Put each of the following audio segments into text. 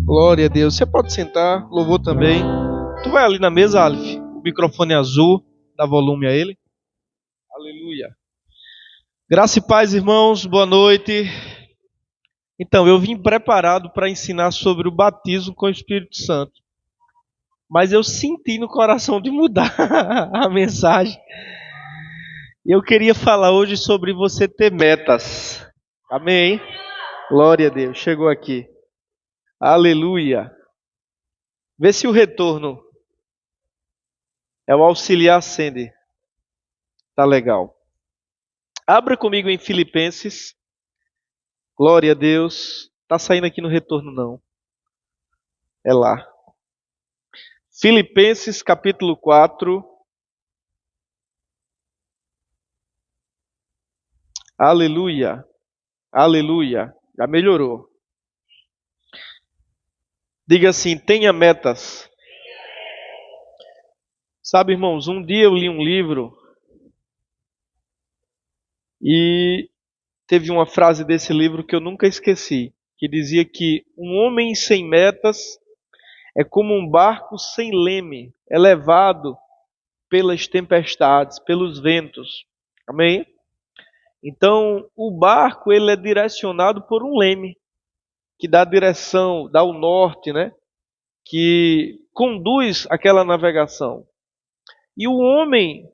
Glória a Deus. Você pode sentar, louvor também. Tu vai ali na mesa, Aleph, o microfone azul, dá volume a ele. Aleluia. Graça e paz, irmãos, boa noite. Então, eu vim preparado para ensinar sobre o batismo com o Espírito Santo. Mas eu senti no coração de mudar a mensagem. Eu queria falar hoje sobre você ter metas. Amém? Glória a Deus. Chegou aqui. Aleluia. Vê se o retorno é o auxiliar acende. Tá legal. Abra comigo em Filipenses. Glória a Deus. Tá saindo aqui no retorno não. É lá. Filipenses capítulo 4. Aleluia. Aleluia. Já melhorou. Diga assim, tenha metas. Sabe, irmãos, um dia eu li um livro e teve uma frase desse livro que eu nunca esqueci, que dizia que um homem sem metas é como um barco sem leme, é levado pelas tempestades, pelos ventos. Amém? Então, o barco ele é direcionado por um leme, que dá direção, dá o norte, né? Que conduz aquela navegação. E o homem,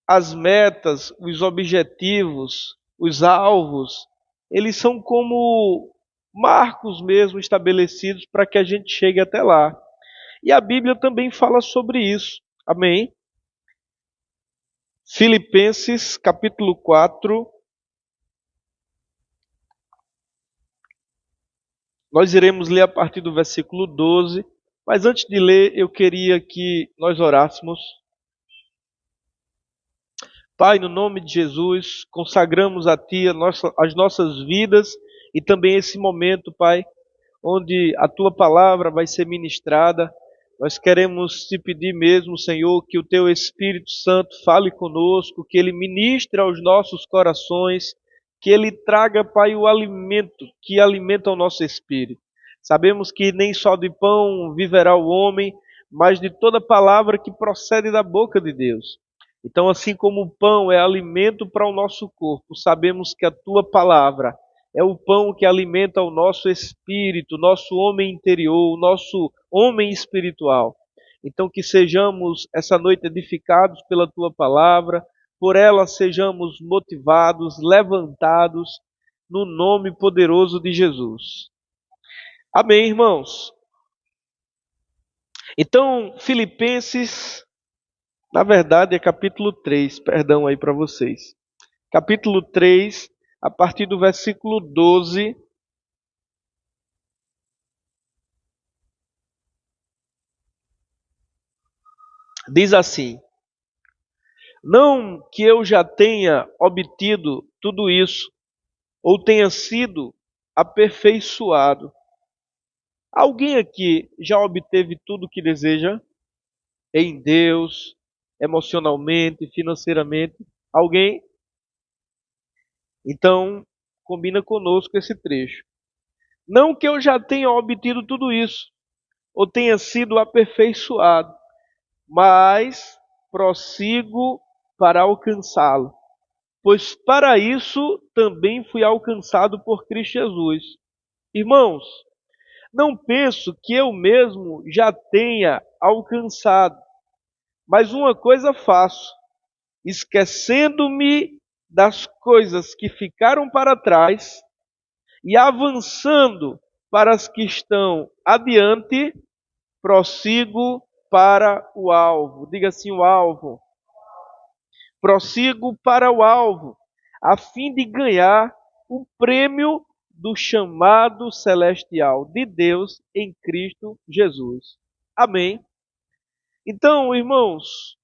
as metas, os objetivos, os alvos, eles são como marcos mesmo estabelecidos para que a gente chegue até lá. E a Bíblia também fala sobre isso. Amém? Filipenses capítulo 4. Nós iremos ler a partir do versículo 12. Mas antes de ler, eu queria que nós orássemos. Pai, no nome de Jesus, consagramos a Ti as nossas vidas e também esse momento, Pai, onde a Tua palavra vai ser ministrada. Nós queremos te pedir mesmo, Senhor, que o Teu Espírito Santo fale conosco, que Ele ministre aos nossos corações, que Ele traga, Pai, o alimento que alimenta o nosso espírito. Sabemos que nem só de pão viverá o homem, mas de toda palavra que procede da boca de Deus. Então, assim como o pão é alimento para o nosso corpo, sabemos que a Tua palavra é o pão que alimenta o nosso espírito, nosso homem interior, o nosso homem espiritual. Então que sejamos essa noite edificados pela Tua palavra, por ela sejamos motivados, levantados, no nome poderoso de Jesus. Amém, irmãos? Então, Filipenses, na verdade é capítulo 3, perdão aí para vocês. Capítulo 3, a partir do versículo 12, diz assim: não que eu já tenha obtido tudo isso, ou tenha sido aperfeiçoado. Alguém aqui já obteve tudo o que deseja? Em Deus, emocionalmente, financeiramente? Alguém? Então, combina conosco esse trecho. Não que eu já tenha obtido tudo isso, ou tenha sido aperfeiçoado, mas prossigo para alcançá-lo. Pois para isso também fui alcançado por Cristo Jesus. Irmãos, não penso que eu mesmo já tenha alcançado, mas uma coisa faço, esquecendo-me das coisas que ficaram para trás e avançando para as que estão adiante, prossigo para o alvo. Diga assim, o alvo. Prossigo para o alvo, a fim de ganhar o prêmio do chamado celestial de Deus em Cristo Jesus. Amém. Então, irmãos,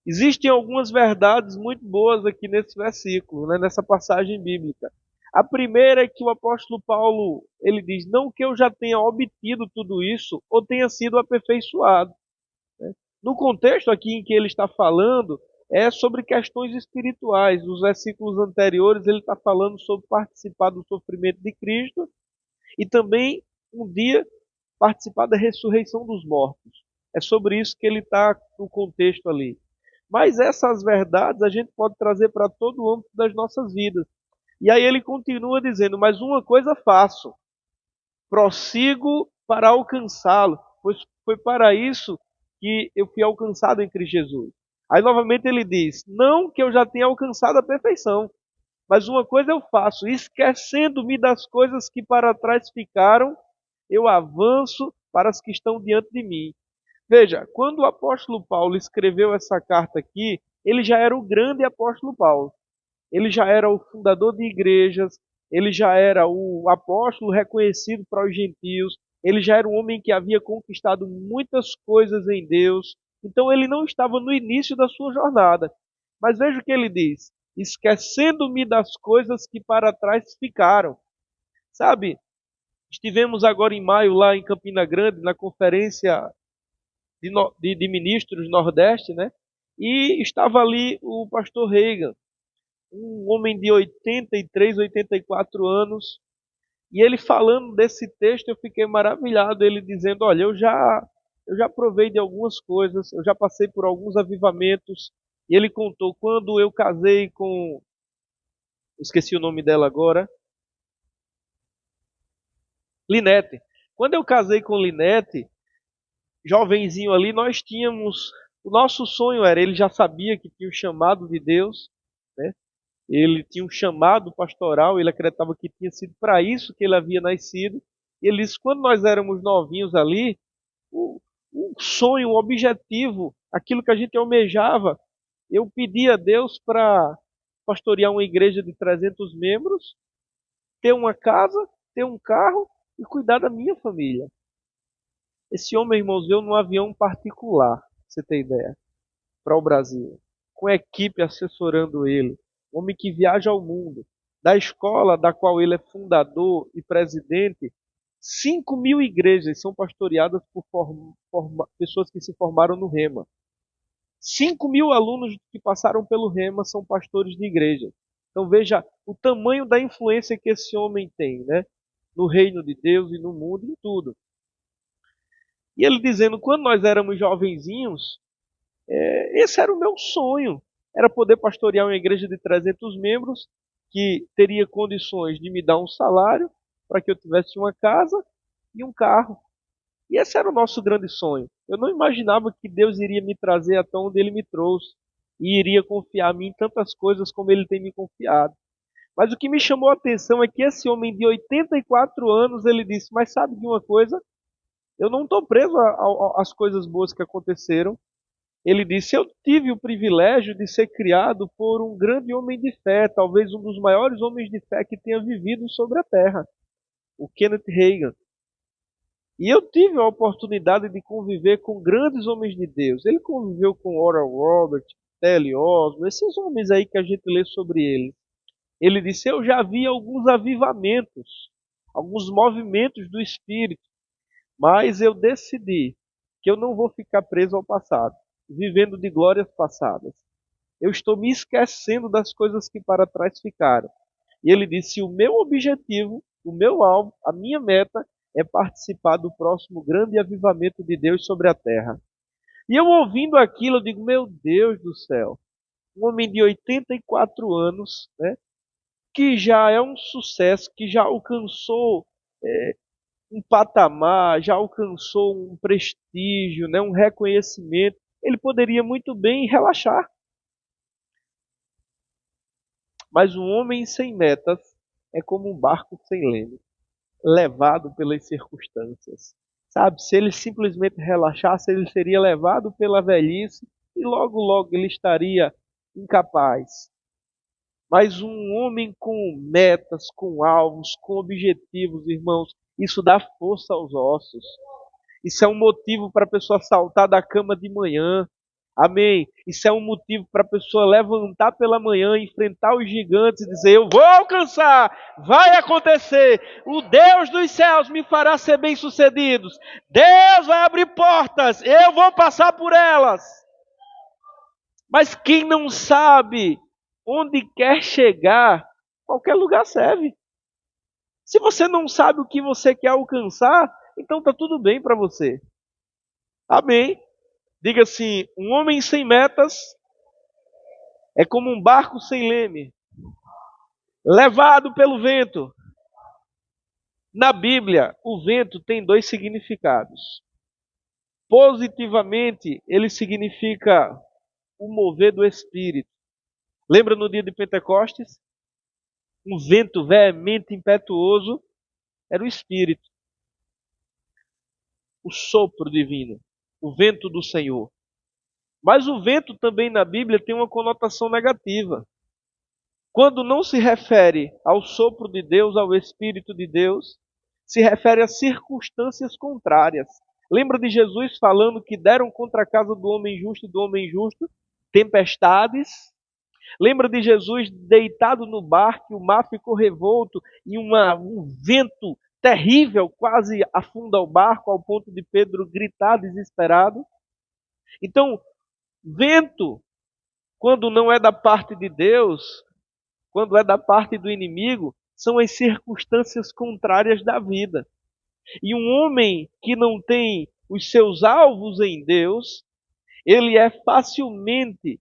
existem algumas verdades muito boas aqui nesse versículo, nessa passagem bíblica. A primeira é que o apóstolo Paulo, ele diz, não que eu já tenha obtido tudo isso ou tenha sido aperfeiçoado. No contexto aqui em que ele está falando, é sobre questões espirituais. Nos versículos anteriores, ele está falando sobre participar do sofrimento de Cristo e também um dia participar da ressurreição dos mortos. É sobre isso que ele está no contexto ali. Mas essas verdades a gente pode trazer para todo o âmbito das nossas vidas. E aí ele continua dizendo, mas uma coisa faço, prossigo para alcançá-lo, pois foi para isso que eu fui alcançado em Cristo Jesus. Aí novamente ele diz, não que eu já tenha alcançado a perfeição, mas uma coisa eu faço, esquecendo-me das coisas que para trás ficaram, eu avanço para as que estão diante de mim. Veja, quando o apóstolo Paulo escreveu essa carta aqui, ele já era o grande apóstolo Paulo. Ele já era o fundador de igrejas, ele já era o apóstolo reconhecido para os gentios, ele já era um homem que havia conquistado muitas coisas em Deus. Então ele não estava no início da sua jornada. Mas veja o que ele diz: esquecendo-me das coisas que para trás ficaram. Sabe, estivemos agora em maio lá em Campina Grande, na conferência de ministros Nordeste, né? E estava ali o pastor Reagan, um homem de 83, 84 anos, e ele falando desse texto, eu fiquei maravilhado, ele dizendo, olha, eu já provei de algumas coisas, eu já passei por alguns avivamentos, e ele contou quando eu casei com, esqueci o nome dela agora, Linete. Quando eu casei com Linete, jovenzinho ali, nós tínhamos, o nosso sonho era, ele já sabia que tinha o chamado de Deus, né? Ele tinha um chamado pastoral, ele acreditava que tinha sido para isso que ele havia nascido. Ele disse, quando nós éramos novinhos ali, o sonho, o objetivo, aquilo que a gente almejava, eu pedi a Deus para pastorear uma igreja de 300 membros, ter uma casa, ter um carro e cuidar da minha família. Esse homem, irmãos, veio num avião particular, pra você ter ideia, para o Brasil, com a equipe assessorando ele, homem que viaja ao mundo, da escola da qual ele é fundador e presidente, 5.000 igrejas são pastoreadas por pessoas que se formaram no Rema. 5.000 alunos que passaram pelo Rema são pastores de igreja. Então veja o tamanho da influência que esse homem tem, né? No reino de Deus e no mundo, em tudo. E ele dizendo, quando nós éramos jovenzinhos, esse era o meu sonho, era poder pastorear uma igreja de 300 membros que teria condições de me dar um salário para que eu tivesse uma casa e um carro. E esse era o nosso grande sonho. Eu não imaginava que Deus iria me trazer até onde Ele me trouxe e iria confiar a mim em tantas coisas como Ele tem me confiado. Mas o que me chamou a atenção é que esse homem de 84 anos, ele disse, mas sabe de uma coisa? Eu não estou preso às coisas boas que aconteceram. Ele disse, eu tive o privilégio de ser criado por um grande homem de fé, talvez um dos maiores homens de fé que tenha vivido sobre a terra, o Kenneth Hagin. E eu tive a oportunidade de conviver com grandes homens de Deus. Ele conviveu com Oral Roberts, T.L. Osborne, esses homens aí que a gente lê sobre eles. Ele disse, eu já vi alguns avivamentos, alguns movimentos do Espírito, mas eu decidi que eu não vou ficar preso ao passado, vivendo de glórias passadas. Eu estou me esquecendo das coisas que para trás ficaram. E ele disse, o meu objetivo, o meu alvo, a minha meta é participar do próximo grande avivamento de Deus sobre a terra. E eu ouvindo aquilo, eu digo, meu Deus do céu, um homem de 84 anos, né, que já é um sucesso, que já alcançou um patamar, já alcançou um prestígio, né, um reconhecimento, ele poderia muito bem relaxar. Mas um homem sem metas é como um barco sem leme, levado pelas circunstâncias. Sabe, se ele simplesmente relaxasse, ele seria levado pela velhice e logo, logo ele estaria incapaz. Mas um homem com metas, com alvos, com objetivos, irmãos, isso dá força aos ossos. Isso é um motivo para a pessoa saltar da cama de manhã. Amém. Isso é um motivo para a pessoa levantar pela manhã, enfrentar os gigantes e dizer, eu vou alcançar, vai acontecer. O Deus dos céus me fará ser bem-sucedido. Deus vai abrir portas, eu vou passar por elas. Mas quem não sabe onde quer chegar, qualquer lugar serve. Se você não sabe o que você quer alcançar, então está tudo bem para você. Amém? Diga assim: um homem sem metas é como um barco sem leme, levado pelo vento. Na Bíblia, o vento tem dois significados. Positivamente, ele significa o mover do Espírito. Lembra no dia de Pentecostes? Um vento veemente, impetuoso, era o Espírito. O sopro divino, o vento do Senhor. Mas o vento também na Bíblia tem uma conotação negativa. Quando não se refere ao sopro de Deus, ao Espírito de Deus, se refere a circunstâncias contrárias. Lembra de Jesus falando que deram contra a casa do homem justo e do homem injusto tempestades? Lembra de Jesus deitado no barco, o mar ficou revolto e um vento terrível quase afunda o barco ao ponto de Pedro gritar desesperado? Então, vento, quando não é da parte de Deus, quando é da parte do inimigo, são as circunstâncias contrárias da vida. E um homem que não tem os seus alvos em Deus, ele é facilmente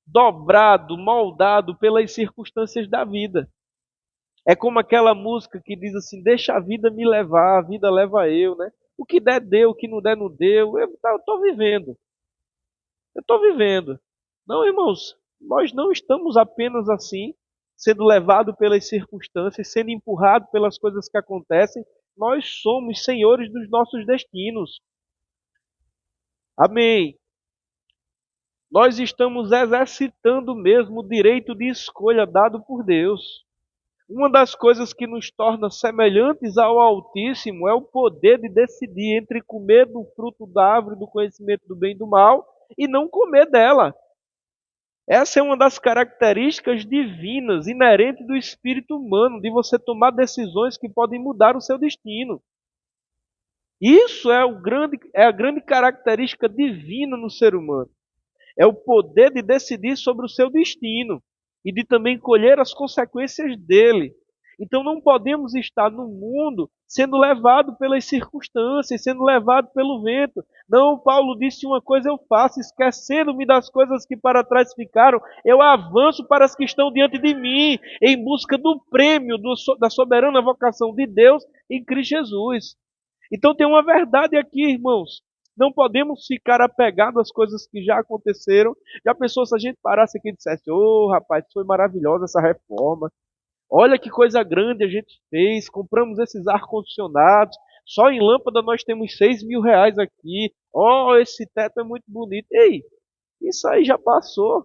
dobrado, moldado pelas circunstâncias da vida. É como aquela música que diz assim: deixa a vida me levar, a vida leva eu, né? O que der deu, o que não der não deu. Eu estou vivendo. Eu estou vivendo. Não, irmãos, nós não estamos apenas assim, sendo levados pelas circunstâncias, sendo empurrados pelas coisas que acontecem. Nós somos senhores dos nossos destinos. Amém. Nós estamos exercitando mesmo o direito de escolha dado por Deus. Uma das coisas que nos torna semelhantes ao Altíssimo é o poder de decidir entre comer do fruto da árvore do conhecimento do bem e do mal e não comer dela. Essa é uma das características divinas, inerentes do espírito humano, de você tomar decisões que podem mudar o seu destino. Isso é a grande característica divina no ser humano. É o poder de decidir sobre o seu destino e de também colher as consequências dele. Então não podemos estar no mundo sendo levado pelas circunstâncias, sendo levado pelo vento. Não, Paulo disse: uma coisa eu faço, esquecendo-me das coisas que para trás ficaram, eu avanço para as que estão diante de mim, em busca do prêmio da soberana vocação de Deus em Cristo Jesus. Então tem uma verdade aqui, irmãos. Não podemos ficar apegados às coisas que já aconteceram. Já pensou se a gente parasse aqui e dissesse: ô rapaz, foi maravilhosa essa reforma. Olha que coisa grande a gente fez. Compramos esses ar-condicionados. Só em lâmpada nós temos 6 mil reais aqui. Oh, esse teto é muito bonito. Ei, isso aí já passou.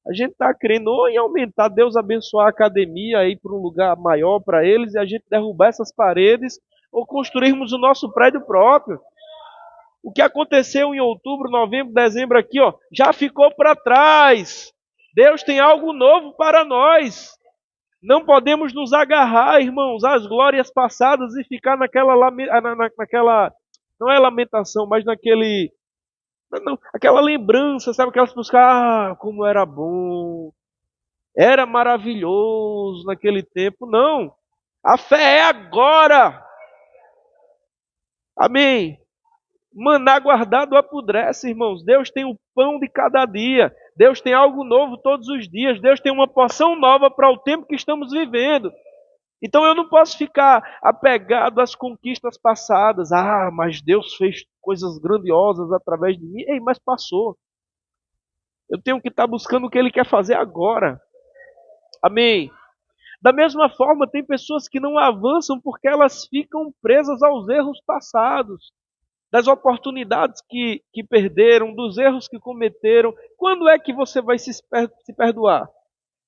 A gente está querendo ou em aumentar, Deus abençoar a academia, ir para um lugar maior para eles e a gente derrubar essas paredes ou construirmos o nosso prédio próprio. O que aconteceu em outubro, novembro, dezembro aqui, ó, já ficou para trás. Deus tem algo novo para nós. Não podemos nos agarrar, irmãos, às glórias passadas e ficar naquela não é lamentação, mas aquela lembrança, sabe? Aquelas pessoas, como era bom, era maravilhoso naquele tempo. Não, a fé é agora. Amém. Maná guardado apodrece, irmãos. Deus tem o pão de cada dia. Deus tem algo novo todos os dias. Deus tem uma porção nova para o tempo que estamos vivendo. Então eu não posso ficar apegado às conquistas passadas. Mas Deus fez coisas grandiosas através de mim. Ei, mas passou. Eu tenho que estar buscando o que Ele quer fazer agora. Amém. Da mesma forma, tem pessoas que não avançam porque elas ficam presas aos erros passados, das oportunidades que perderam, dos erros que cometeram. Quando é que você vai se perdoar?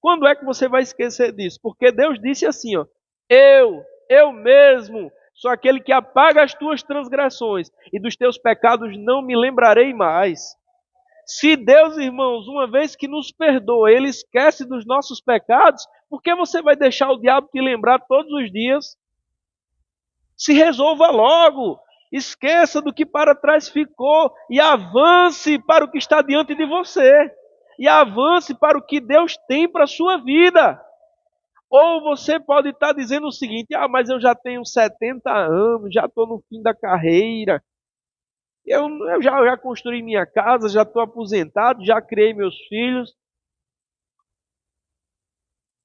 Quando é que você vai esquecer disso? Porque Deus disse assim, ó: eu mesmo sou aquele que apaga as tuas transgressões e dos teus pecados não me lembrarei mais. Se Deus, irmãos, uma vez que nos perdoa, Ele esquece dos nossos pecados, por que você vai deixar o diabo te lembrar todos os dias? Se resolva logo. Esqueça do que para trás ficou e avance para o que está diante de você. E avance para o que Deus tem para a sua vida. Ou você pode estar dizendo o seguinte: ah, mas eu já tenho 70 anos, já estou no fim da carreira, eu já construí minha casa, já estou aposentado, já criei meus filhos.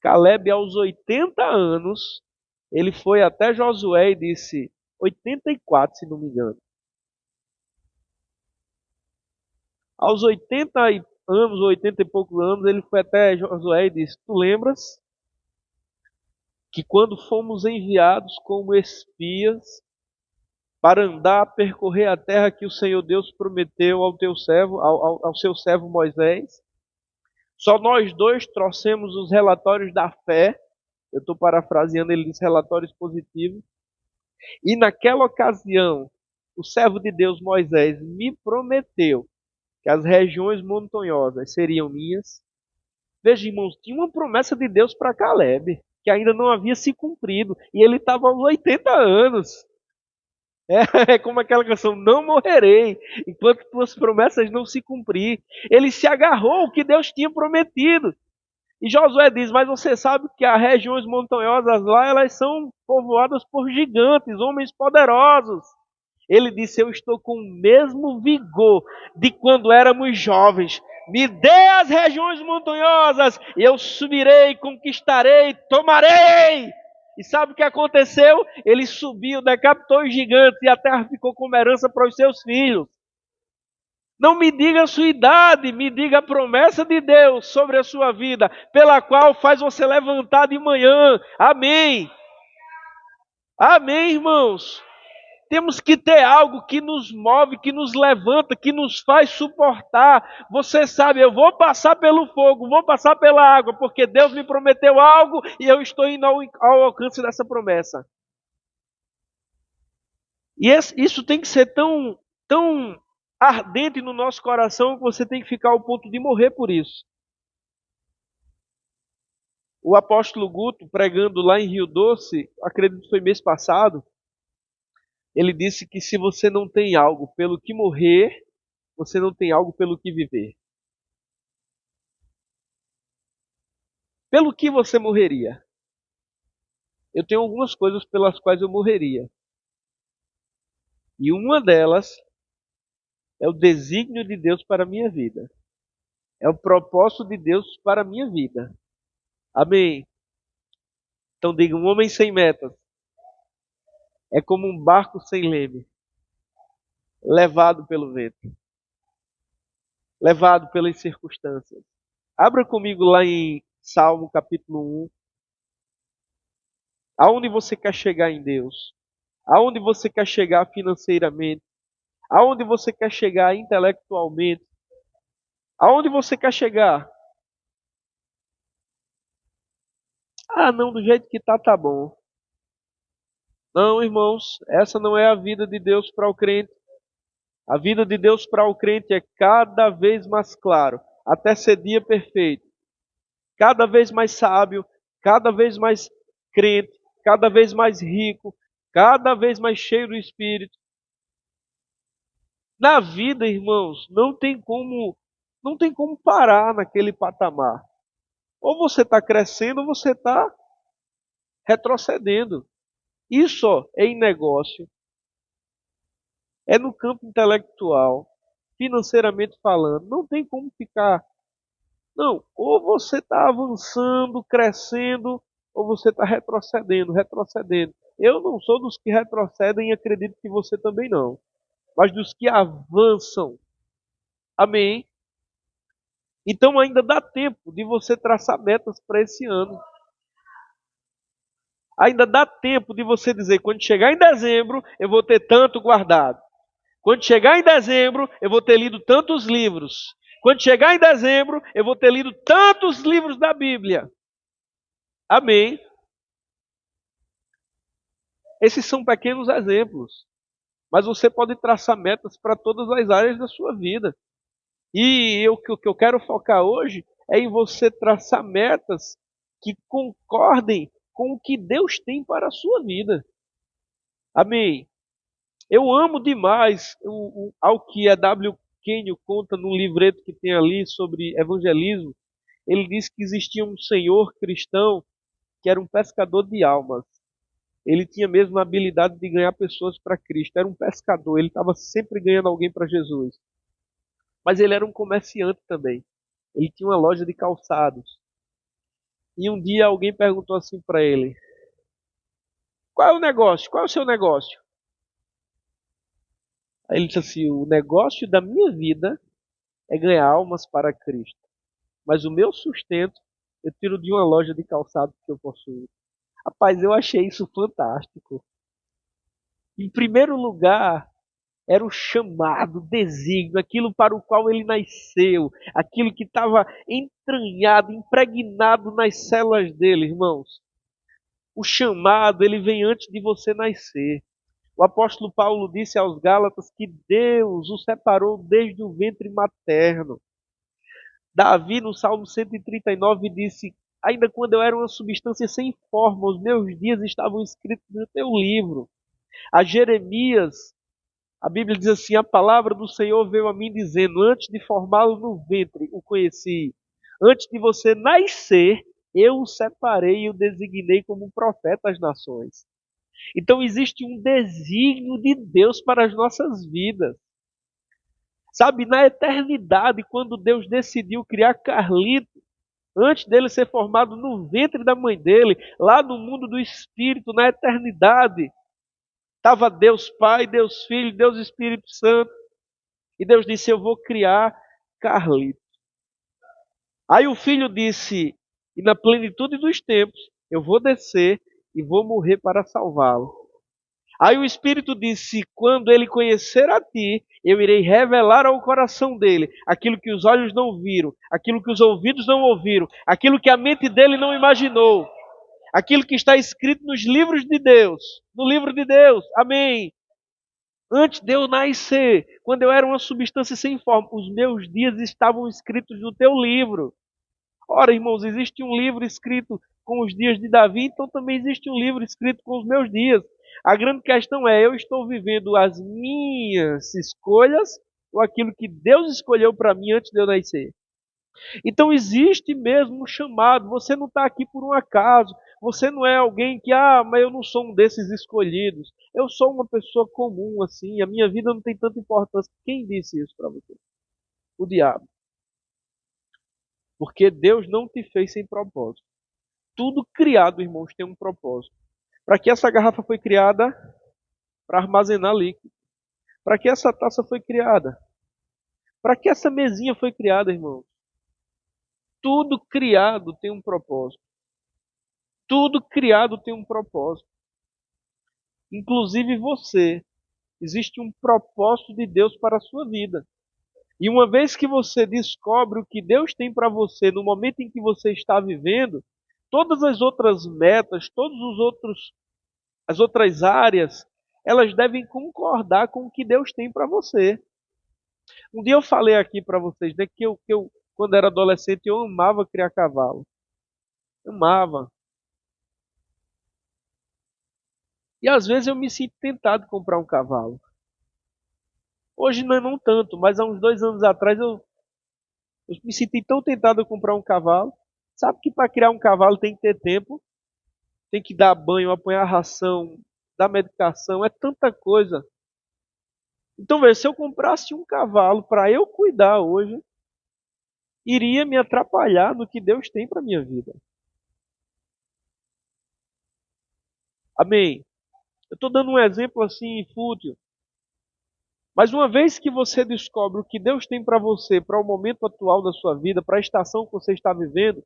Caleb, aos 80 anos, ele foi até Josué e disse, 84, se não me engano. Aos 80 anos, 80 e poucos anos, ele foi até Josué e disse, tu lembras que quando fomos enviados como espias para andar, percorrer a terra que o Senhor Deus prometeu ao teu servo, ao seu servo Moisés, só nós dois trouxemos os relatórios da fé. Eu estou parafraseando, ele diz relatórios positivos. E naquela ocasião, o servo de Deus Moisés me prometeu que as regiões montanhosas seriam minhas. Veja, irmãos, tinha uma promessa de Deus para Caleb, que ainda não havia se cumprido. E ele estava aos 80 anos. É como aquela canção, não morrerei, enquanto tuas promessas não se cumprir. Ele se agarrou ao que Deus tinha prometido. E Josué diz, mas você sabe que as regiões montanhosas lá, elas são povoadas por gigantes, homens poderosos. Ele disse, eu estou com o mesmo vigor de quando éramos jovens. Me dê as regiões montanhosas, e eu subirei, conquistarei, tomarei. E sabe o que aconteceu? Ele subiu, decapitou os gigantes, e a terra ficou como herança para os seus filhos. Não me diga a sua idade, me diga a promessa de Deus sobre a sua vida, pela qual faz você levantar de manhã. Amém. Amém, irmãos. Temos que ter algo que nos move, que nos levanta, que nos faz suportar. Você sabe, eu vou passar pelo fogo, vou passar pela água, porque Deus me prometeu algo e eu estou indo ao alcance dessa promessa. E isso tem que ser tão ardente no nosso coração que você tem que ficar ao ponto de morrer por isso. O apóstolo Guto, pregando lá em Rio Doce, acredito que foi mês passado, ele disse que se você não tem algo pelo que morrer, você não tem algo pelo que viver. Pelo que você morreria? Eu tenho algumas coisas pelas quais eu morreria. E uma delas é o desígnio de Deus para a minha vida. É o propósito de Deus para a minha vida. Amém. Então diga, um homem sem metas é como um barco sem leme, levado pelo vento, levado pelas circunstâncias. Abra comigo lá em Salmo capítulo 1. Aonde você quer chegar em Deus? Aonde você quer chegar financeiramente? Aonde você quer chegar intelectualmente? Aonde você quer chegar? Ah, não, do jeito que tá bom. Não, irmãos, essa não é a vida de Deus para o crente. A vida de Deus para o crente é cada vez mais claro, até ser dia perfeito. Cada vez mais sábio, cada vez mais crente, cada vez mais rico, cada vez mais cheio do Espírito. Na vida, irmãos, não tem como parar naquele patamar. Ou você está crescendo ou você está retrocedendo. Isso ó, é em negócio, é no campo intelectual, financeiramente falando. Não tem como ficar. Não, ou você está avançando, crescendo, ou você está retrocedendo, retrocedendo. Eu não sou dos que retrocedem e acredito que você também não. Mas dos que avançam. Amém? Então ainda dá tempo de você traçar metas para esse ano. Ainda dá tempo de você dizer, quando chegar em dezembro, eu vou ter tanto guardado. Quando chegar em dezembro, eu vou ter lido tantos livros. Quando chegar em dezembro, eu vou ter lido tantos livros da Bíblia. Amém? Esses são pequenos exemplos. Mas você pode traçar metas para todas as áreas da sua vida. E o que eu quero focar hoje é em você traçar metas que concordem com o que Deus tem para a sua vida. Amém? Eu amo demais ao que a W. Kenyon conta no livreto que tem ali sobre evangelismo. Ele diz que existia um senhor cristão que era um pescador de almas. Ele tinha mesmo a habilidade de ganhar pessoas para Cristo. Era um pescador, ele estava sempre ganhando alguém para Jesus. Mas ele era um comerciante também. Ele tinha uma loja de calçados. E um dia alguém perguntou assim para ele: qual é o negócio? Qual é o seu negócio? Aí ele disse assim: o negócio da minha vida é ganhar almas para Cristo. Mas o meu sustento eu tiro de uma loja de calçados que eu possuo. Rapaz, eu achei isso fantástico. Em primeiro lugar, era o chamado, o desígnio, aquilo para o qual ele nasceu, aquilo que estava entranhado, impregnado nas células dele, irmãos. O chamado, ele vem antes de você nascer. O apóstolo Paulo disse aos Gálatas que Deus o separou desde o ventre materno. Davi, no Salmo 139, disse: ainda quando eu era uma substância sem forma, os meus dias estavam escritos no teu livro. A Jeremias, a Bíblia diz assim: a palavra do Senhor veio a mim dizendo: antes de formá-lo no ventre, o conheci. Antes de você nascer, eu o separei e o designei como profeta às nações. Então existe um desígnio de Deus para as nossas vidas. Sabe, na eternidade, quando Deus decidiu criar Carlito, antes dele ser formado no ventre da mãe dele, lá no mundo do Espírito, na eternidade, estava Deus Pai, Deus Filho, Deus Espírito Santo. E Deus disse: eu vou criar Carlito. Aí o filho disse: e na plenitude dos tempos, eu vou descer e vou morrer para salvá-lo. Aí o Espírito disse: quando ele conhecer a ti, eu irei revelar ao coração dele aquilo que os olhos não viram, aquilo que os ouvidos não ouviram, aquilo que a mente dele não imaginou, aquilo que está escrito nos livros de Deus, no livro de Deus. Amém. Antes de eu nascer, quando eu era uma substância sem forma, os meus dias estavam escritos no teu livro. Ora, irmãos, existe um livro escrito com os dias de Davi, então também existe um livro escrito com os meus dias. A grande questão é: eu estou vivendo as minhas escolhas ou aquilo que Deus escolheu para mim antes de eu nascer? Então existe mesmo um chamado. Você não está aqui por um acaso. Você não é alguém que, mas eu não sou um desses escolhidos. Eu sou uma pessoa comum, assim. A minha vida não tem tanta importância. Quem disse isso para você? O diabo. Porque Deus não te fez sem propósito. Tudo criado, irmãos, tem um propósito. Para que essa garrafa foi criada? Para armazenar líquido. Para que essa taça foi criada? Para que essa mesinha foi criada, irmãos? Tudo criado tem um propósito. Tudo criado tem um propósito. Inclusive você. Existe um propósito de Deus para a sua vida. E uma vez que você descobre o que Deus tem para você no momento em que você está vivendo, todas as outras metas, as outras áreas, elas devem concordar com o que Deus tem para você. Um dia eu falei aqui para vocês, né, que eu, quando era adolescente, eu amava criar cavalo. Amava. E às vezes eu me sinto tentado de comprar um cavalo. Hoje não tanto, mas há uns 2 anos atrás eu me senti tão tentado a comprar um cavalo. Sabe que para criar um cavalo tem que ter tempo, tem que dar banho, apanhar ração, dar medicação, é tanta coisa. Então, veja, se eu comprasse um cavalo para eu cuidar hoje, iria me atrapalhar no que Deus tem para minha vida. Amém? Eu estou dando um exemplo assim fútil. Mas uma vez que você descobre o que Deus tem para você, para o momento atual da sua vida, para a estação que você está vivendo,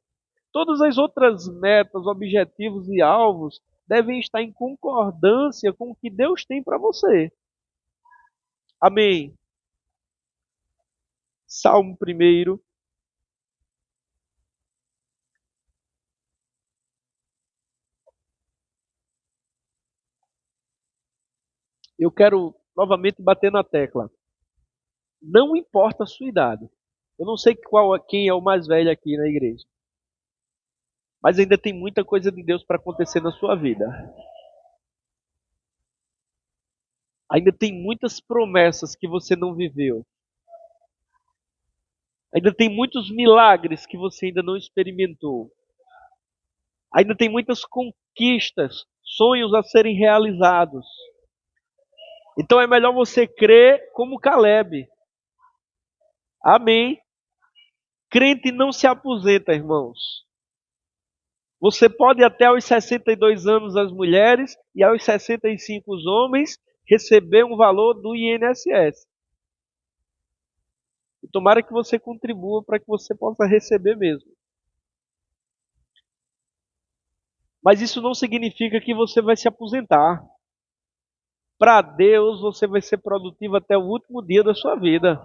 todas as outras metas, objetivos e alvos devem estar em concordância com o que Deus tem para você. Amém. Salmo 1. Eu quero novamente bater na tecla. Não importa a sua idade. Eu não sei quem é o mais velho aqui na igreja. Mas ainda tem muita coisa de Deus para acontecer na sua vida. Ainda tem muitas promessas que você não viveu. Ainda tem muitos milagres que você ainda não experimentou. Ainda tem muitas conquistas, sonhos a serem realizados. Então é melhor você crer como Caleb. Amém. Crente não se aposenta, irmãos. Você pode até aos 62 anos as mulheres e aos 65 os homens receber um valor do INSS. E tomara que você contribua para que você possa receber mesmo. Mas isso não significa que você vai se aposentar. Para Deus, você vai ser produtivo até o último dia da sua vida.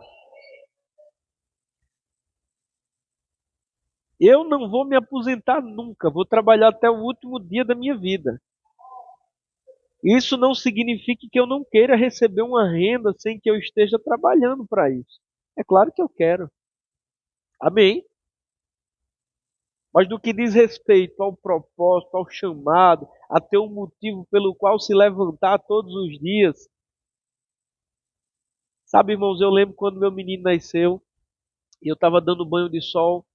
Eu não vou me aposentar nunca, vou trabalhar até o último dia da minha vida. Isso não significa que eu não queira receber uma renda sem que eu esteja trabalhando para isso. É claro que eu quero. Amém? Mas no que diz respeito ao propósito, ao chamado, a ter um motivo pelo qual se levantar todos os dias. Sabe, irmãos, eu lembro quando meu menino nasceu e eu estava dando banho de sol.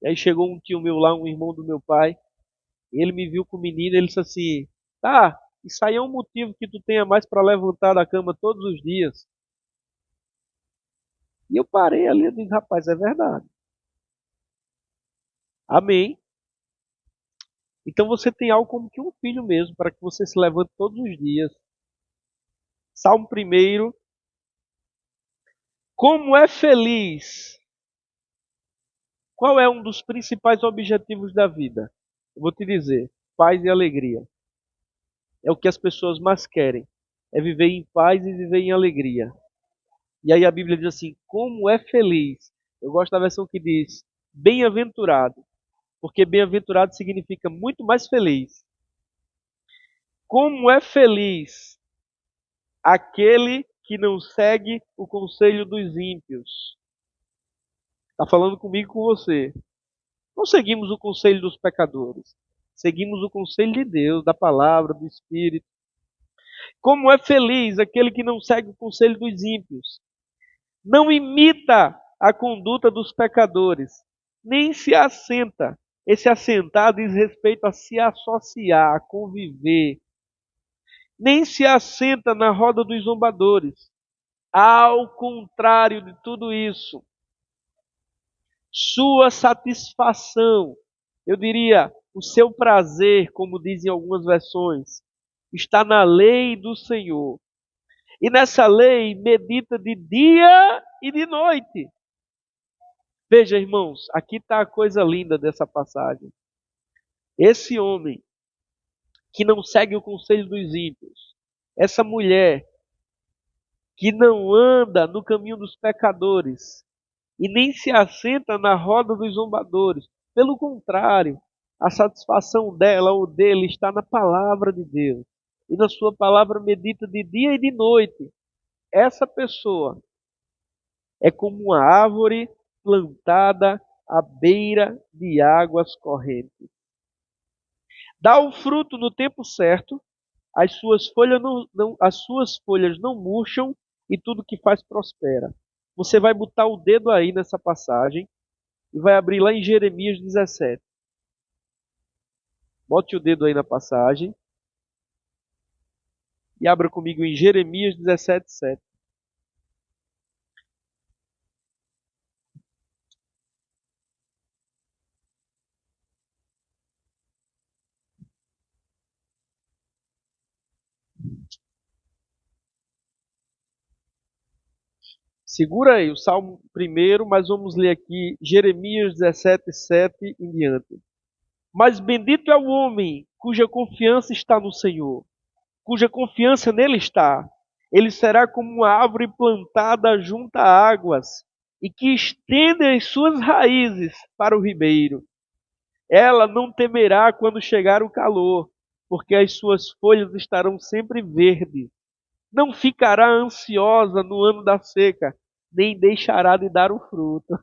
E aí chegou um tio meu lá, um irmão do meu pai. E ele me viu com o menino, ele disse assim: tá, isso aí é um motivo que tu tenha mais para levantar da cama todos os dias. E eu parei ali e disse: rapaz, é verdade. Amém. Então você tem algo como que um filho mesmo, para que você se levante todos os dias. Salmo 1. Como é feliz? Qual é um dos principais objetivos da vida? Eu vou te dizer: paz e alegria. É o que as pessoas mais querem. É viver em paz e viver em alegria. E aí a Bíblia diz assim: como é feliz. Eu gosto da versão que diz bem-aventurado. Porque bem-aventurado significa muito mais feliz. Como é feliz aquele que não segue o conselho dos ímpios. Está falando comigo e com você. Não seguimos o conselho dos pecadores. Seguimos o conselho de Deus, da palavra, do Espírito. Como é feliz aquele que não segue o conselho dos ímpios. Não imita a conduta dos pecadores, nem se assenta. Esse assentar diz respeito a se associar, a conviver. Nem se assenta na roda dos zombadores. Ao contrário de tudo isso, sua satisfação, eu diria, o seu prazer, como dizem algumas versões, está na lei do Senhor. E nessa lei medita de dia e de noite. Veja, irmãos, aqui está a coisa linda dessa passagem. Esse homem que não segue o conselho dos ímpios, essa mulher que não anda no caminho dos pecadores e nem se assenta na roda dos zombadores. Pelo contrário, a satisfação dela ou dele está na palavra de Deus. E na sua palavra medita de dia e de noite. Essa pessoa é como uma árvore plantada à beira de águas correntes. Dá o fruto no tempo certo, as suas folhas não murcham e tudo que faz prospera. Você vai botar o dedo aí nessa passagem e vai abrir lá em Jeremias 17. Bote o dedo aí na passagem e abra comigo em Jeremias 17, 7. Segura aí o Salmo primeiro, mas vamos ler aqui Jeremias 17, 7 em diante. Mas bendito é o homem cuja confiança está no Senhor, cuja confiança nele está. Ele será como uma árvore plantada junto a águas e que estende as suas raízes para o ribeiro. Ela não temerá quando chegar o calor, porque as suas folhas estarão sempre verdes. Não ficará ansiosa no ano da seca, nem deixará de dar o fruto.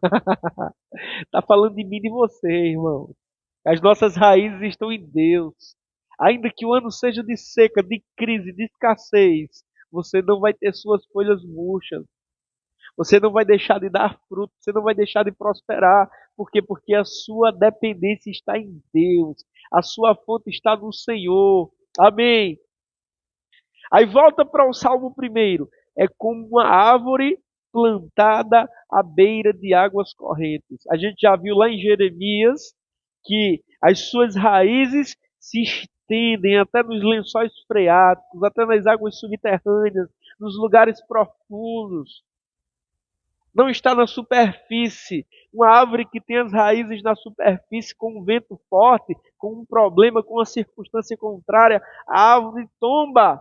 Está falando de mim e de você, irmão. As nossas raízes estão em Deus. Ainda que o ano seja de seca, de crise, de escassez, você não vai ter suas folhas murchas. Você não vai deixar de dar fruto, você não vai deixar de prosperar. Por quê? Porque a sua dependência está em Deus. A sua fonte está no Senhor. Amém. Aí volta para o Salmo primeiro. É como uma árvore plantada à beira de águas correntes. A gente já viu lá em Jeremias que as suas raízes se estendem até nos lençóis freáticos, até nas águas subterrâneas, nos lugares profundos. Não está na superfície. Uma árvore que tem as raízes na superfície com um vento forte, com um problema, com uma circunstância contrária, a árvore tomba.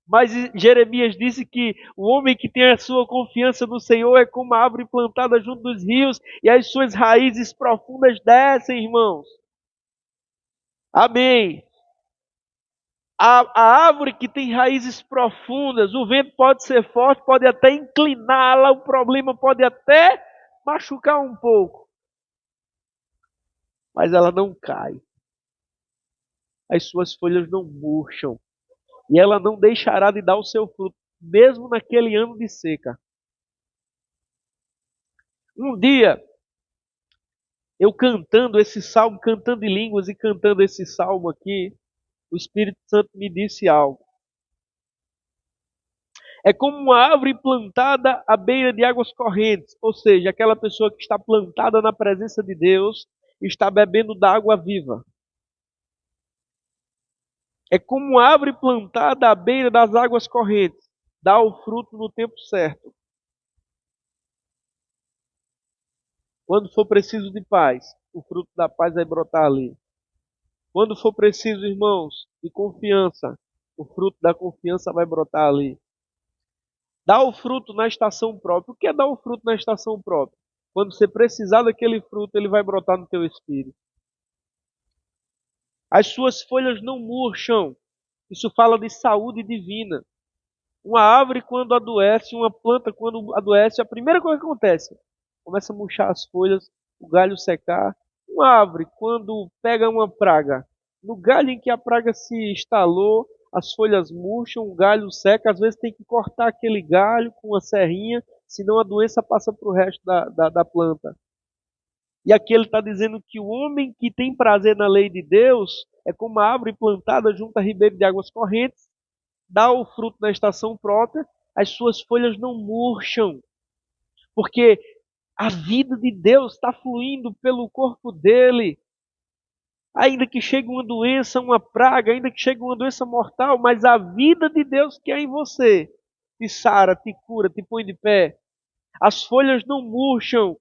Mas Jeremias disse que o homem que tem a sua confiança no Senhor é como uma árvore plantada junto dos rios e as suas raízes profundas descem, irmãos. Amém. A árvore que tem raízes profundas, o vento pode ser forte, pode até incliná-la, o problema pode até machucar um pouco, mas ela não cai. As suas folhas não murcham e ela não deixará de dar o seu fruto, mesmo naquele ano de seca. Um dia, eu cantando esse salmo, cantando em línguas e cantando esse salmo aqui, o Espírito Santo me disse algo. É como uma árvore plantada à beira de águas correntes, ou seja, aquela pessoa que está plantada na presença de Deus está bebendo da água viva. É como uma árvore plantada à beira das águas correntes, dá o fruto no tempo certo. Quando for preciso de paz, o fruto da paz vai brotar ali. Quando for preciso, irmãos, de confiança, o fruto da confiança vai brotar ali. Dá o fruto na estação própria. O que é dar o fruto na estação própria? Quando você precisar daquele fruto, ele vai brotar no teu espírito. As suas folhas não murcham. Isso fala de saúde divina. Uma árvore quando adoece, uma planta quando adoece, a primeira coisa que acontece, começa a murchar as folhas, o galho secar. Uma árvore quando pega uma praga, no galho em que a praga se instalou, as folhas murcham, o galho seca, às vezes tem que cortar aquele galho com uma serrinha, senão a doença passa para o resto da planta. E aqui ele está dizendo que o homem que tem prazer na lei de Deus é como uma árvore plantada junto a ribeiro de águas correntes, dá o fruto na estação própria, as suas folhas não murcham, porque a vida de Deus está fluindo pelo corpo dele. Ainda que chegue uma doença, uma praga, ainda que chegue uma doença mortal, mas a vida de Deus que é em você te sara, te cura, te põe de pé. As folhas não murcham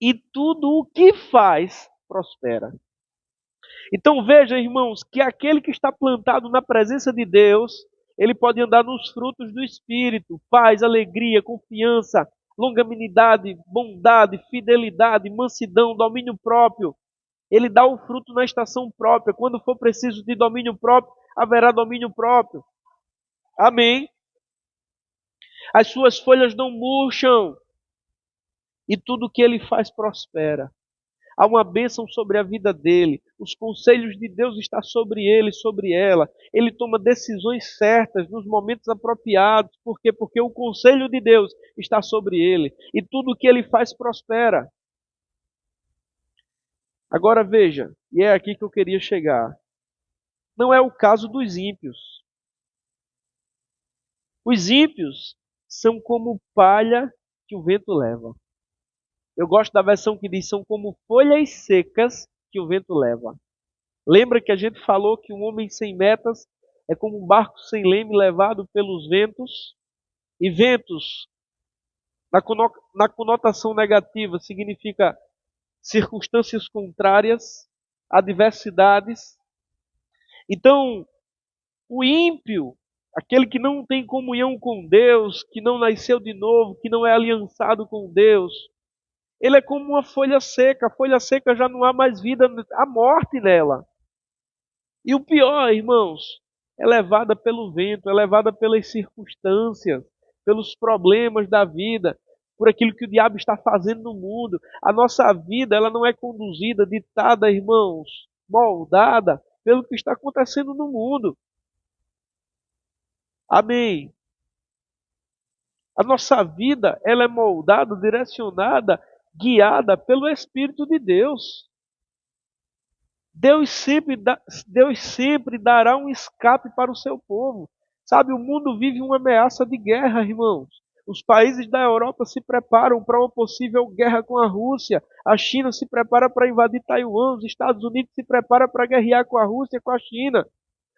e tudo o que faz prospera. Então veja, irmãos, que aquele que está plantado na presença de Deus, ele pode andar nos frutos do Espírito, paz, alegria, confiança, longanimidade, bondade, fidelidade, mansidão, domínio próprio. Ele dá o fruto na estação própria. Quando for preciso de domínio próprio, haverá domínio próprio. Amém. As suas folhas não murcham e tudo que ele faz prospera. Há uma bênção sobre a vida dele. Os conselhos de Deus estão sobre ele, sobre ela. Ele toma decisões certas nos momentos apropriados. Por quê? Porque o conselho de Deus está sobre ele. E tudo o que ele faz prospera. Agora veja, e é aqui que eu queria chegar. Não é o caso dos ímpios. Os ímpios são como palha que o vento leva. Eu gosto da versão que diz, são como folhas secas que o vento leva. Lembra que a gente falou que um homem sem metas é como um barco sem leme levado pelos ventos? E ventos, na conotação negativa, significa circunstâncias contrárias, adversidades. Então, o ímpio, aquele que não tem comunhão com Deus, que não nasceu de novo, que não é aliançado com Deus, ele é como uma folha seca. A folha seca já não há mais vida, há morte nela. E o pior, irmãos, é levada pelo vento, é levada pelas circunstâncias, pelos problemas da vida, por aquilo que o diabo está fazendo no mundo. A nossa vida, ela não é conduzida, ditada, irmãos, moldada pelo que está acontecendo no mundo. Amém. A nossa vida, ela é moldada, direcionada, guiada pelo Espírito de Deus. Deus sempre dará um escape para o seu povo. Sabe, o mundo vive uma ameaça de guerra, irmãos. Os países da Europa se preparam para uma possível guerra com a Rússia. A China se prepara para invadir Taiwan. Os Estados Unidos se preparam para guerrear com a Rússia e com a China.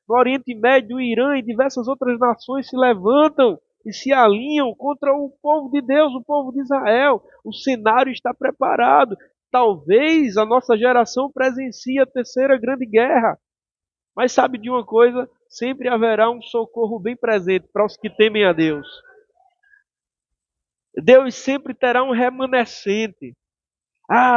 No Oriente Médio, o Irã e diversas outras nações se levantam e se alinham contra o povo de Deus, o povo de Israel. O cenário está preparado. Talvez a nossa geração presencie a terceira grande guerra. Mas sabe de uma coisa? Sempre haverá um socorro bem presente para os que temem a Deus. Deus sempre terá um remanescente.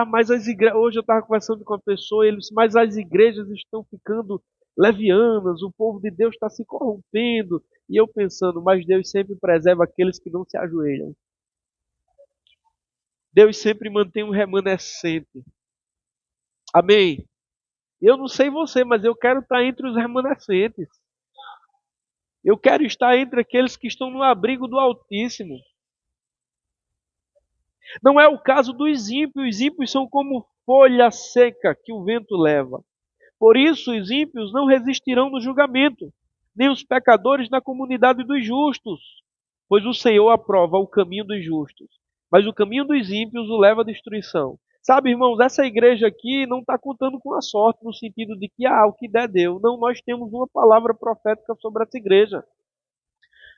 Mas as igrejas. Hoje eu estava conversando com uma pessoa, ele disse, mas as igrejas estão ficando levianas, o povo de Deus está se corrompendo. E eu pensando, mas Deus sempre preserva aqueles que não se ajoelham. Deus sempre mantém um remanescente. Amém? Eu não sei você, mas eu quero estar entre os remanescentes. Eu quero estar entre aqueles que estão no abrigo do Altíssimo. Não é o caso dos ímpios. Os ímpios são como folha seca que o vento leva. Por isso os ímpios não resistirão no julgamento, nem os pecadores na comunidade dos justos. Pois o Senhor aprova o caminho dos justos, mas o caminho dos ímpios o leva à destruição. Sabe, irmãos, essa igreja aqui não está contando com a sorte, no sentido de que, o que der deu. Não, nós temos uma palavra profética sobre essa igreja.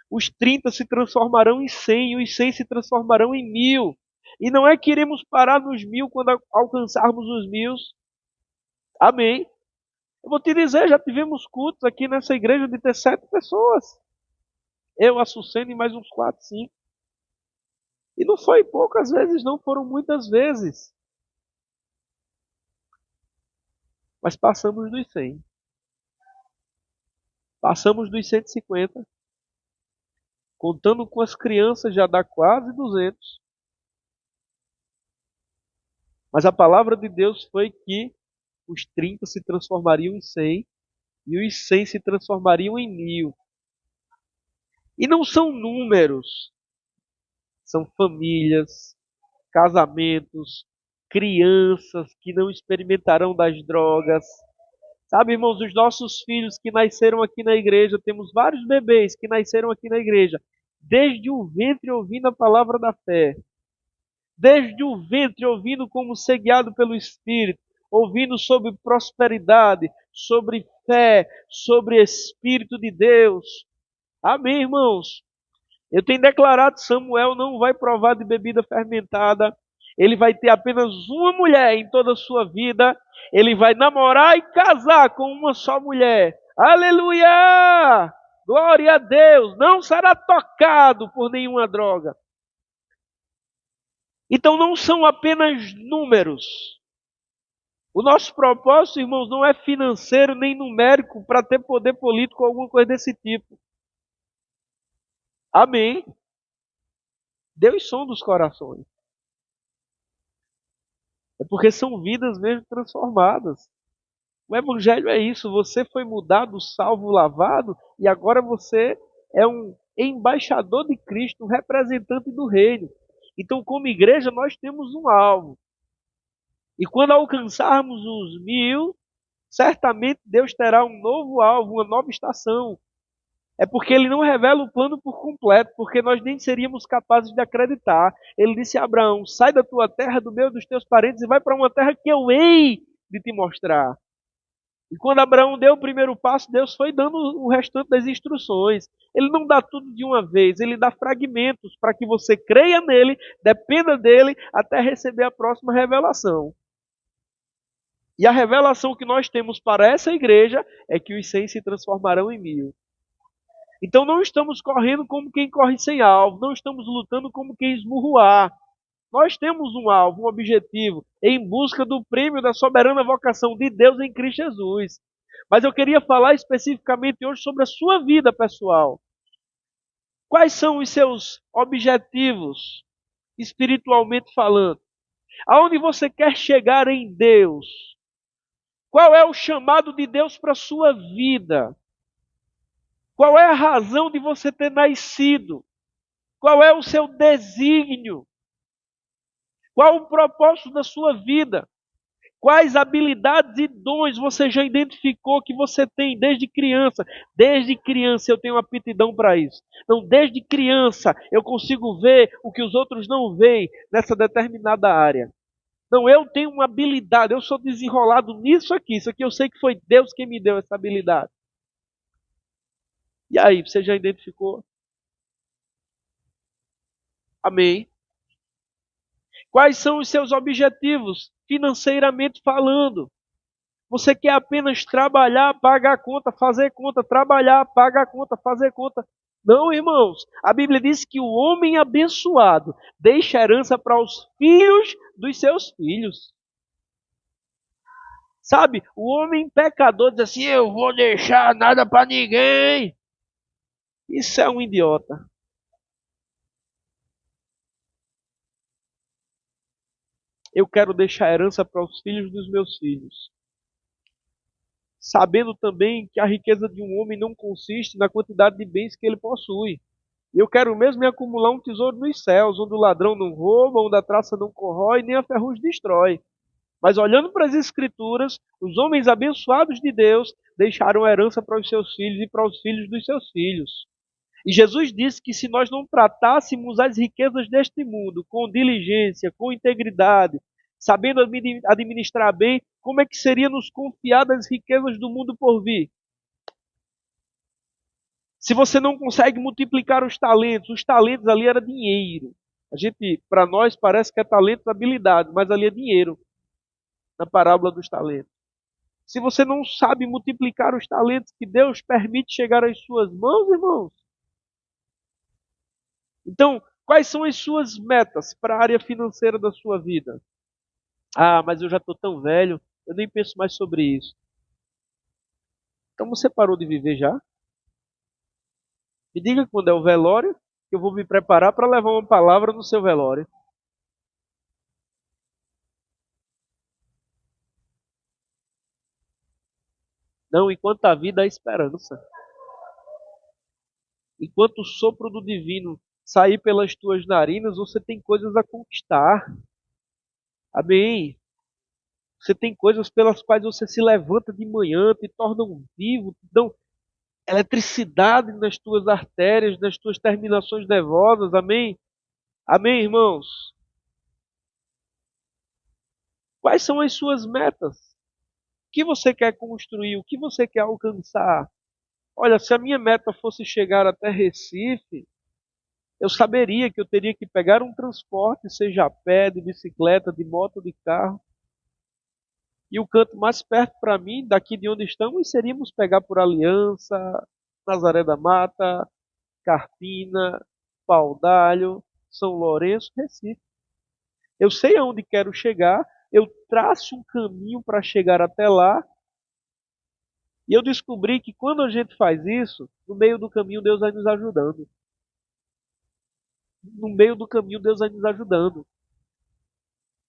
Os 30 se transformarão em 100, os 100 se transformarão em 1000. E não é que iremos parar nos 1000 quando alcançarmos os 1000. Amém. Eu vou te dizer, já tivemos cultos aqui nessa igreja de ter 7 pessoas. Eu, a Sucene e mais uns 4, 5. E não foi poucas vezes, não, foram muitas vezes. Mas passamos dos 100. Passamos dos 150. Contando com as crianças já dá quase 200. Mas a palavra de Deus foi que os 30 se transformariam em 100 e os 100 se transformariam em 1000. E não são números, são famílias, casamentos, crianças que não experimentarão das drogas. Sabe, irmãos, os nossos filhos que nasceram aqui na igreja, temos vários bebês que nasceram aqui na igreja, desde o ventre ouvindo a palavra da fé, desde o ventre ouvindo como ser guiado pelo Espírito, ouvindo sobre prosperidade, sobre fé, sobre Espírito de Deus. Amém, irmãos? Eu tenho declarado, Samuel não vai provar de bebida fermentada. Ele vai ter apenas uma mulher em toda a sua vida. Ele vai namorar e casar com uma só mulher. Aleluia! Glória a Deus! Não será tocado por nenhuma droga. Então não são apenas números. O nosso propósito, irmãos, não é financeiro nem numérico para ter poder político ou alguma coisa desse tipo. Amém? Deus sonda os corações. É porque são vidas mesmo transformadas. O Evangelho é isso. Você foi mudado, salvo, lavado, e agora você é um embaixador de Cristo, um representante do reino. Então, como igreja, nós temos um alvo. E quando alcançarmos os 1000, certamente Deus terá um novo alvo, uma nova estação. É porque ele não revela o plano por completo, porque nós nem seríamos capazes de acreditar. Ele disse a Abraão, sai da tua terra, do meio dos teus parentes, e vai para uma terra que eu hei de te mostrar. E quando Abraão deu o primeiro passo, Deus foi dando o restante das instruções. Ele não dá tudo de uma vez, ele dá fragmentos para que você creia nele, dependa dele, até receber a próxima revelação. E a revelação que nós temos para essa igreja é que os 100 se transformarão em 1000. Então não estamos correndo como quem corre sem alvo, não estamos lutando como quem esmurra o ar. Nós temos um alvo, um objetivo, em busca do prêmio da soberana vocação de Deus em Cristo Jesus. Mas eu queria falar especificamente hoje sobre a sua vida pessoal. Quais são os seus objetivos, espiritualmente falando? Aonde você quer chegar em Deus? Qual é o chamado de Deus para a sua vida? Qual é a razão de você ter nascido? Qual é o seu desígnio? Qual o propósito da sua vida? Quais habilidades e dons você já identificou que você tem desde criança? Desde criança eu tenho aptidão para isso. Então, desde criança eu consigo ver o que os outros não veem nessa determinada área. Não, eu tenho uma habilidade, eu sou desenrolado nisso aqui. Isso aqui eu sei que foi Deus quem me deu essa habilidade. E aí, você já identificou? Amém. Quais são os seus objetivos, financeiramente falando? Você quer apenas trabalhar, pagar a conta, fazer conta, trabalhar, pagar a conta, fazer conta. Não, irmãos. A Bíblia diz que o homem abençoado deixa herança para os filhos dos seus filhos. Sabe, o homem pecador diz assim, eu vou deixar nada para ninguém. Isso é um idiota. Eu quero deixar herança para os filhos dos meus filhos. Sabendo também que a riqueza de um homem não consiste na quantidade de bens que ele possui. Eu quero mesmo acumular um tesouro nos céus, onde o ladrão não rouba, onde a traça não corrói, nem a ferrugem destrói. Mas olhando para as Escrituras, os homens abençoados de Deus deixaram herança para os seus filhos e para os filhos dos seus filhos. E Jesus disse que se nós não tratássemos as riquezas deste mundo com diligência, com integridade, sabendo administrar bem, como é que seria nos confiar as riquezas do mundo por vir? Se você não consegue multiplicar os talentos ali era dinheiro. A gente, para nós, parece que é talento, habilidade, mas ali é dinheiro, na parábola dos talentos. Se você não sabe multiplicar os talentos que Deus permite chegar às suas mãos, irmãos. Então, quais são as suas metas para a área financeira da sua vida? Ah, mas eu já estou tão velho, eu nem penso mais sobre isso. Então você parou de viver já? Me diga quando é o velório, que eu vou me preparar para levar uma palavra no seu velório. Não, enquanto a vida há esperança. Enquanto o sopro do divino sair pelas tuas narinas, você tem coisas a conquistar. Amém. Você tem coisas pelas quais você se levanta de manhã, te tornam vivo, te dão eletricidade nas tuas artérias, nas tuas terminações nervosas. Amém? Amém, irmãos? Quais são as suas metas? O que você quer construir? O que você quer alcançar? Olha, se a minha meta fosse chegar até Recife, eu saberia que eu teria que pegar um transporte, seja a pé, de bicicleta, de moto, de carro. E o canto mais perto para mim, daqui de onde estamos, seríamos pegar por Aliança, Nazaré da Mata, Carpina, Paudalho, São Lourenço, Recife. Eu sei aonde quero chegar, eu traço um caminho para chegar até lá. E eu descobri que quando a gente faz isso, no meio do caminho Deus vai nos ajudando. No meio do caminho Deus vai nos ajudando.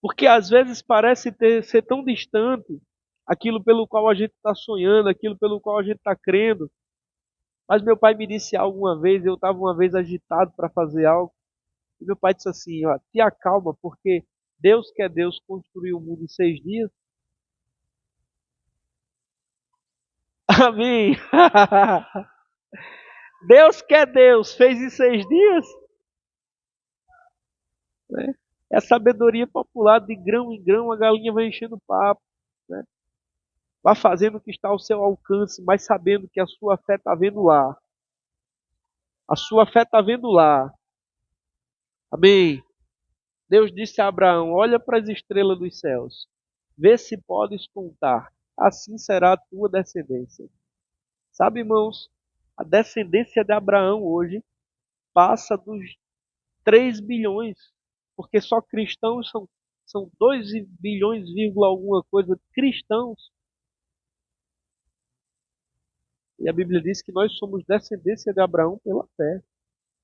Porque às vezes parece ser tão distante aquilo pelo qual a gente está sonhando, aquilo pelo qual a gente está crendo. Mas meu pai me disse algo uma vez, eu estava uma vez agitado para fazer algo, e meu pai disse assim, ó, te acalma, porque Deus que é Deus construiu o mundo em 6 dias. Amém. Deus que é Deus fez em 6 dias. Né? É a sabedoria popular, de grão em grão a galinha vai enchendo o papo. Né? Vá fazendo o que está ao seu alcance, mas sabendo que a sua fé está vendo lá. A sua fé está vendo lá. Amém. Deus disse a Abraão, olha para as estrelas dos céus. Vê se podes contar. Assim será a tua descendência. Sabe, irmãos, a descendência de Abraão hoje passa dos 3 bilhões. Porque só cristãos são 2 bilhões, alguma coisa cristãos. E a Bíblia diz que nós somos descendência de Abraão pela fé.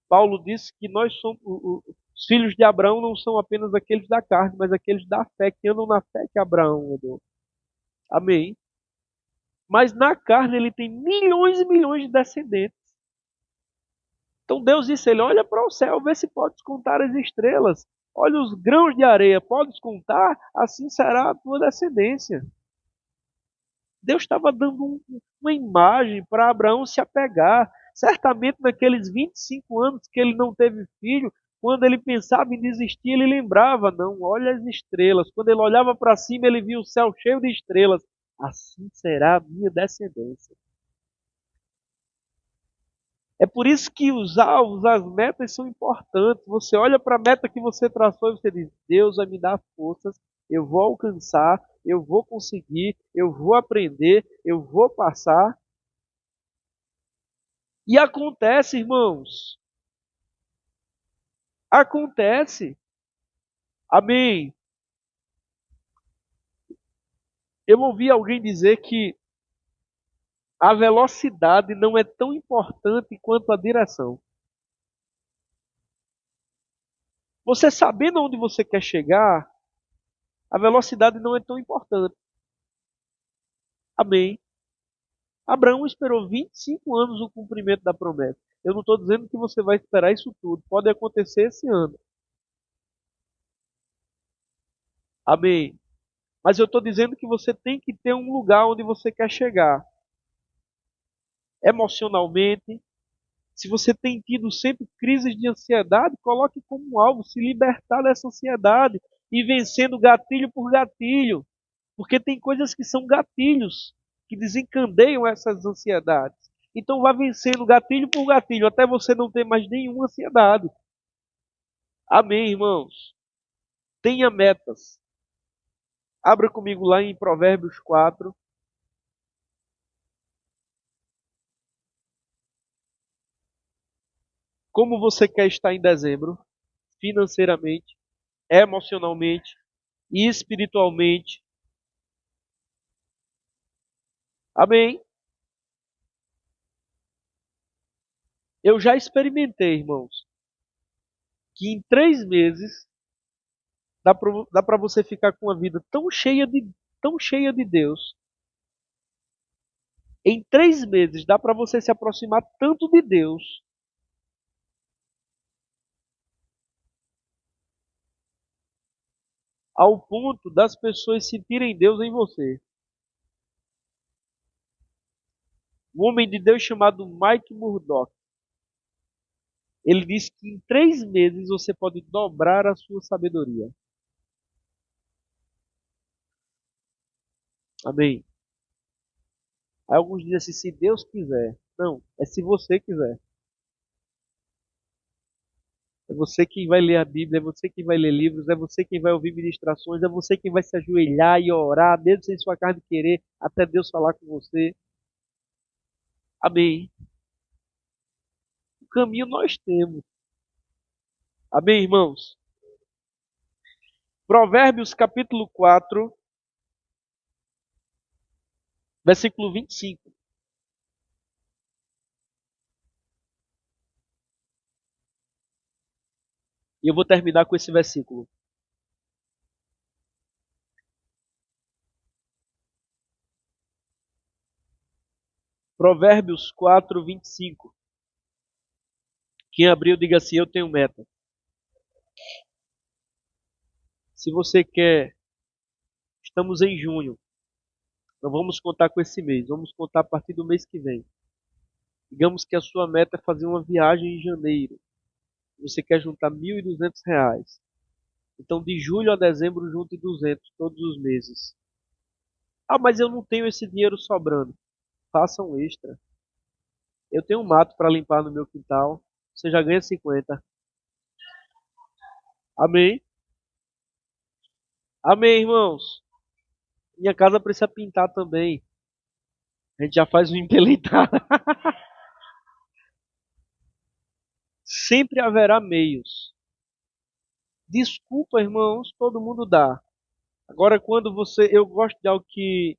Paulo disse que nós somos os filhos de Abraão não são apenas aqueles da carne, mas aqueles da fé, que andam na fé que Abraão andou. Amém. Mas na carne ele tem milhões e milhões de descendentes. Então Deus disse a ele, olha para o céu, vê se podes contar as estrelas. Olha os grãos de areia, podes contar? Assim será a tua descendência. Deus estava dando uma imagem para Abraão se apegar. Certamente naqueles 25 anos que ele não teve filho, quando ele pensava em desistir, ele lembrava, não, olha as estrelas. Quando ele olhava para cima, ele via o céu cheio de estrelas. Assim será a minha descendência. É por isso que os alvos, as metas são importantes. Você olha para a meta que você traçou e você diz, Deus vai me dar forças, eu vou alcançar, eu vou conseguir, eu vou aprender, eu vou passar. E acontece, irmãos. Acontece. Amém. Eu ouvi alguém dizer que a velocidade não é tão importante quanto a direção. Você sabendo onde você quer chegar, a velocidade não é tão importante. Amém. Abraão esperou 25 anos o cumprimento da promessa. Eu não estou dizendo que você vai esperar isso tudo. Pode acontecer esse ano. Amém. Mas eu estou dizendo que você tem que ter um lugar onde você quer chegar. Emocionalmente. Se você tem tido sempre crises de ansiedade, coloque como alvo se libertar dessa ansiedade e vencendo gatilho por gatilho. Porque tem coisas que são gatilhos, que desencandeiam essas ansiedades. Então vá vencendo gatilho por gatilho, até você não ter mais nenhuma ansiedade. Amém, irmãos? Tenha metas. Abra comigo lá em Provérbios 4. Como você quer estar em dezembro? Financeiramente, emocionalmente e espiritualmente. Amém? Eu já experimentei, irmãos, que em 3 meses dá para você ficar com uma vida tão cheia de Deus. Em 3 meses dá para você se aproximar tanto de Deus, ao ponto das pessoas sentirem Deus em você. Um homem de Deus chamado Mike Murdock, ele disse que em 3 meses você pode dobrar a sua sabedoria. Amém. Aí alguns dizem assim, se Deus quiser. Não, é se você quiser. É você quem vai ler a Bíblia, é você quem vai ler livros, é você quem vai ouvir ministrações, é você quem vai se ajoelhar e orar, mesmo sem sua carne querer, até Deus falar com você. Amém. O caminho nós temos. Amém, irmãos? Provérbios capítulo 4, versículo 25. E eu vou terminar com esse versículo. Provérbios 4, 25. Quem abriu, diga assim, eu tenho meta. Se você quer, estamos em junho. Não vamos contar com esse mês, vamos contar a partir do mês que vem. Digamos que a sua meta é fazer uma viagem em janeiro. Você quer juntar R$ 1.200. Então, de julho a dezembro, junte 200 todos os meses. Ah, mas eu não tenho esse dinheiro sobrando. Faça um extra. Eu tenho um mato para limpar no meu quintal. Você já ganha 50. Amém? Amém, irmãos? Minha casa precisa pintar também. A gente já faz um empeleitar. Sempre haverá meios. Desculpa, irmãos, todo mundo dá. Agora, quando você. Eu gosto de algo que.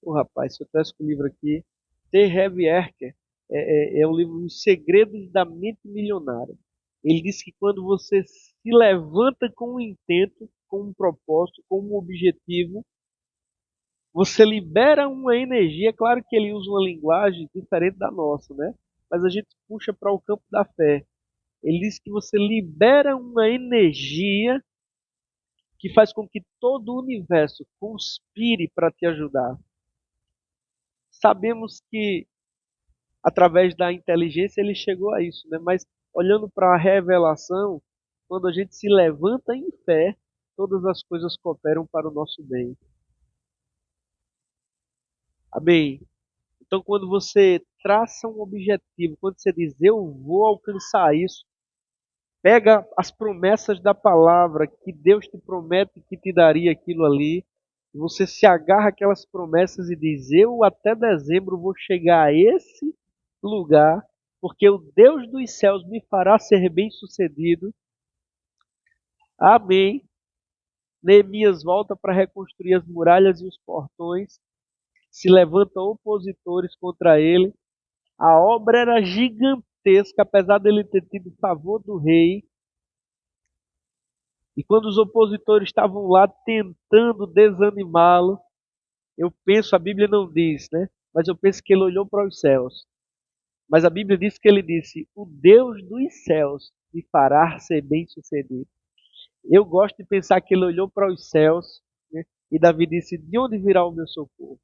Rapaz, se eu tivesse com o livro aqui. T. Harv Eker é o livro Os Segredos da Mente Milionária. Ele diz que quando você se levanta com um intento, com um propósito, com um objetivo, você libera uma energia. Claro que ele usa uma linguagem diferente da nossa, né? mas a gente puxa para o campo da fé. Ele diz que você libera uma energia que faz com que todo o universo conspire para te ajudar. Sabemos que através da inteligência ele chegou a isso, né? Mas olhando para a revelação, quando a gente se levanta em fé, todas as coisas cooperam para o nosso bem. Amém. Então, quando você traça um objetivo, quando você diz, eu vou alcançar isso, pega as promessas da palavra que Deus te promete que te daria aquilo ali, você se agarra aquelas promessas e diz, eu até dezembro vou chegar a esse lugar, porque o Deus dos céus me fará ser bem-sucedido. Amém. Neemias volta para reconstruir as muralhas e os portões, se levantam opositores contra ele. A obra era gigantesca, apesar dele ter tido favor do rei. E quando os opositores estavam lá tentando desanimá-lo, eu penso, a Bíblia não diz, né? Mas eu penso que ele olhou para os céus. Mas a Bíblia diz que ele disse, o Deus dos céus me fará ser bem-sucedido. Eu gosto de pensar que ele olhou para os céus, né? E Davi disse, de onde virá o meu socorro?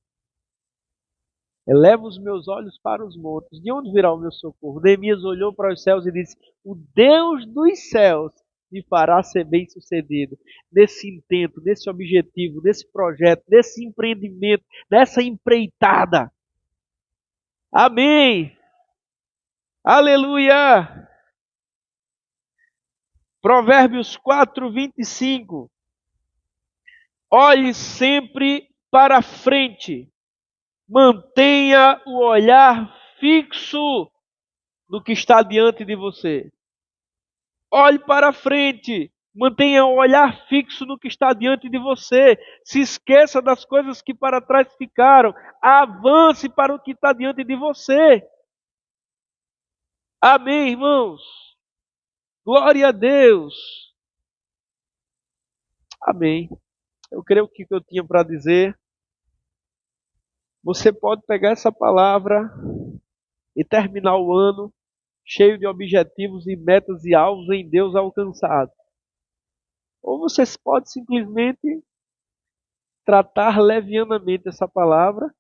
Eleva os meus olhos para os montes, de onde virá o meu socorro? Neemias olhou para os céus e disse, o Deus dos céus me fará ser bem-sucedido nesse intento, nesse objetivo, nesse projeto, nesse empreendimento, nessa empreitada. Amém! Aleluia! Provérbios 4, 25. Olhe sempre para frente. Mantenha o olhar fixo no que está diante de você. Olhe para frente. Mantenha o olhar fixo no que está diante de você. Se esqueça das coisas que para trás ficaram. Avance para o que está diante de você. Amém, irmãos? Glória a Deus. Amém. Eu creio que o que eu tinha para dizer. Você pode pegar essa palavra e terminar o ano cheio de objetivos e metas e alvos em Deus alcançados. Ou você pode simplesmente tratar levianamente essa palavra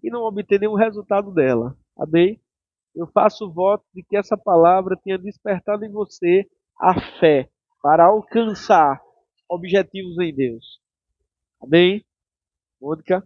e não obter nenhum resultado dela. Amém? Eu faço o voto de que essa palavra tenha despertado em você a fé para alcançar objetivos em Deus. Amém? Mônica?